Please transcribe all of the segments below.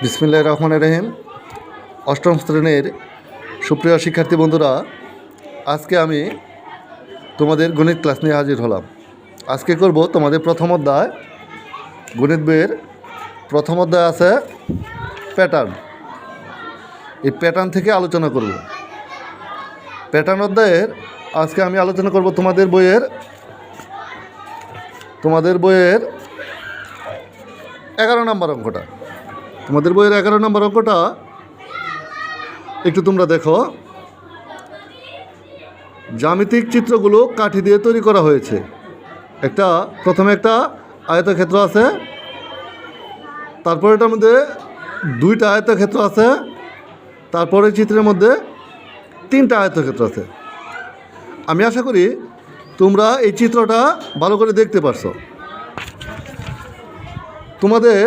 বিসমিল্লাহির রহমানির রহিম। অষ্টম শ্রেণীর সুপ্রিয় শিক্ষার্থী বন্ধুরা, আজকে আমি তোমাদের গণিত ক্লাস নিয়ে হাজির হলাম। আজকে করব তোমাদের প্রথম অধ্যায়, গণিত বইয়ের প্রথম অধ্যায় আছে প্যাটার্ন। এই প্যাটার্ন থেকে আলোচনা করব। প্যাটার্ন অধ্যায়ের আজকে আমি আলোচনা করব তোমাদের বইয়ের 11 নম্বর অঙ্কটা। তোমাদের বইয়ের 11 নম্বর অঙ্কটা একটু তোমরা দেখো। জ্যামিতিক চিত্রগুলো কাঠি দিয়ে তৈরি করা হয়েছে। প্রথমে একটা আয়তক্ষেত্র আছে, তারপর এটার মধ্যে দুইটা আয়তক্ষেত্র আছে, তারপরে চিত্রের মধ্যে 3টা আয়তক্ষেত্র আছে। আমি আশা করি তোমরা এই চিত্রটা ভালো করে দেখতে পারছো। তোমাদের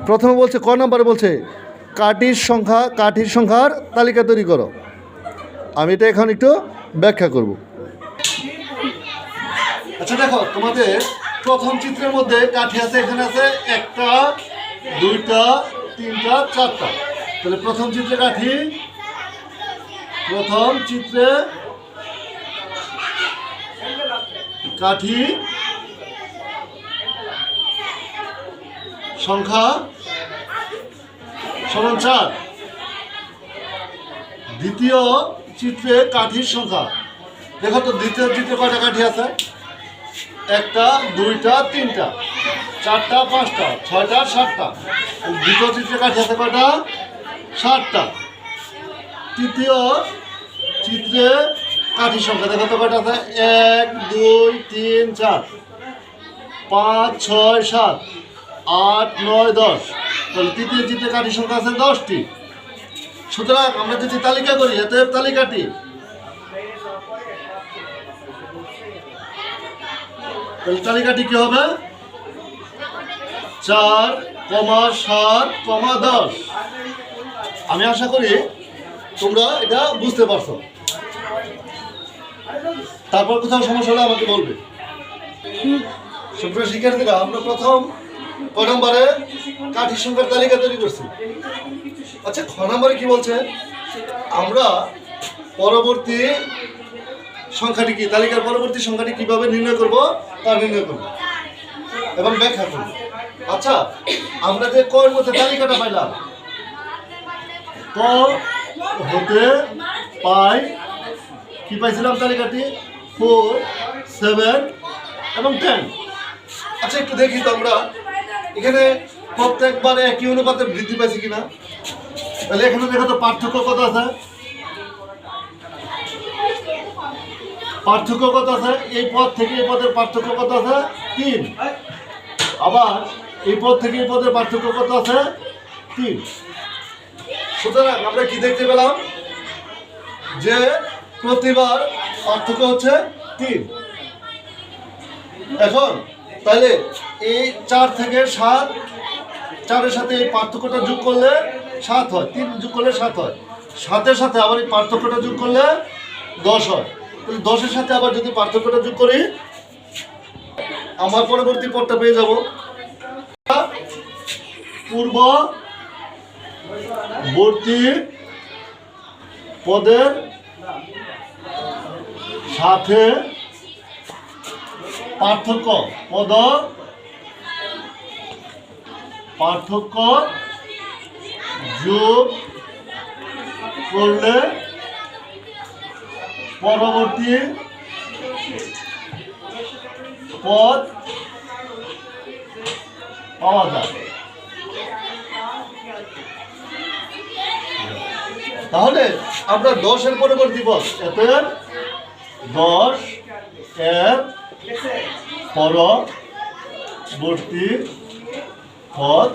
প্রথমে বলছে, ক নম্বরে বলছে কাঠির সংখ্যার তালিকা তৈরি করো। আমি এটা এখন একটু ব্যাখ্যা করব। আচ্ছা দেখো, তোমাদের প্রথম চিত্রের মধ্যে কাঠি আছে, এখানে আছে 1টা 2টা 3টা 4টা। তাহলে প্রথম চিত্রে কাঠি সংখ্যা সমান 4। দ্বিতীয় চিত্রে কাঠির সংখ্যা দেখো তো, দ্বিতীয় চিত্রে কয়টা কাঠি আছে? 1টা 2টা 3টা 4টা 5টা 6টা 7টা। দ্বিতীয় চিত্রে কাঠি আছে কয়টা? 7টা। তৃতীয় চিত্রে কাঠির সংখ্যা দেখো তো কয়টা আছে? 1 2 3 4 5 6 7 8 9 10। তাহলে তৃতীয় চিত্রে কাঠির সংখ্যা আছে 10টি। সুতরাং আমরা যদি তালিকা করি, অতএব তালিকাটি কি হবে? 4, 7, 10। আমি আশা করি তোমরা এটা বুঝতে পারছো। তারপর কোথাও সমস্যা হলে আমাকে বলবে। সুপ্রিয় শিক্ষার্থীরা, আমরা প্রথম ক নম্বরে কাঠির সংখ্যার তালিকা তৈরি করছি। আচ্ছা, খ নম্বরে কি বলছে? আমরা পরবর্তী সংখ্যাটি কি, তালিকার পরবর্তী সংখ্যাটি কিভাবে নির্ণয় করব তা নির্ণয় করব এবং ব্যাখ্যা করব। আচ্ছা, আমরা যে কয়ের মধ্যে তালিকাটা পাইলাম, ক হতে পাই কি পাইছিলাম? তালিকাটি 4, 7 এবং 10। আচ্ছা, একটু দেখি তো আমরা এখানে প্রত্যেকবারে একই অনুপাতে বৃদ্ধি পাইছি কিনা। তাহলে এখানে দেখো তো পার্থক্য কত আছে? এই পদ থেকে এই পদের পার্থক্য কত আছে? 3। আবার এই পদ থেকে এই পদের পার্থক্য কত আছে? 3। সুতরাং আমরা কি দেখতে পেলাম? যে প্রতিবার পার্থক্য হচ্ছে 3। এখন তাহলে এই 4 থেকে 7, 4-এর সাথে এই পার্থক্যটা যোগ করলে 7 হয়, 3 যোগ করলে 7 হয়। 7-এর সাথে আবার এই পার্থক্যটা যোগ করলে 10 হয়। তাহলে 10-এর সাথে আবার যদি পার্থক্যটা যোগ করি, আমার পরবর্তী পদটা পেয়ে যাব। পূর্ববর্তী পদের সাথে পার্থক্য যোগ করলে পরবর্তী পদ পাওয়া যায়। তাহলে আমরা 10-এর পরবর্তী পদ, অতএব 10-এর পরবর্তী পদ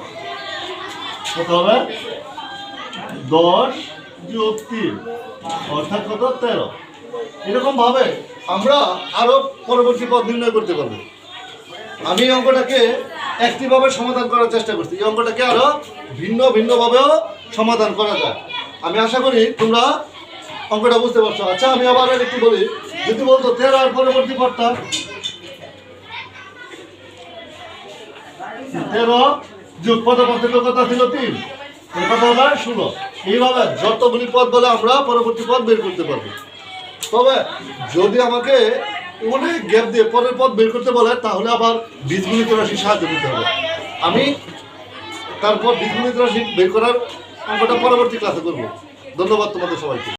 কত হবে? 10 যোগ 3 অর্থাৎ কত? 13। এরকম ভাবে আমরা আরো পরবর্তী পদ নির্ণয় করতে পারবো। আমি এই অঙ্কটাকে একটিভাবে সমাধান করার চেষ্টা করছি। এই অঙ্কটাকে আরো ভিন্নভাবেও সমাধান করা যায়। আমি আশা করি তোমরা অঙ্কটা বুঝতে পারছো। আচ্ছা, আমি আবার একটু বলি, যদি বলতো 13 পরবর্তী পদটা 13 যে উৎপাদক পার্থক্যের কথা ছিল 3, এর কথা হলো 16। এইভাবে যতগুলি পদ বলে আমরা পরবর্তী পদ বের করতে পারবো। তবে যদি আমাকে অনেক গ্যাপ দিয়ে পরের পদ বের করতে বলে তাহলে আবার বীজগণিত রাশি সাহায্য নিতে হবে। আমি তারপর বীজগণিত রাশি বের করার অঙ্কটা পরবর্তী ক্লাসে করবো। ধন্যবাদ তোমাদের সবাইকে।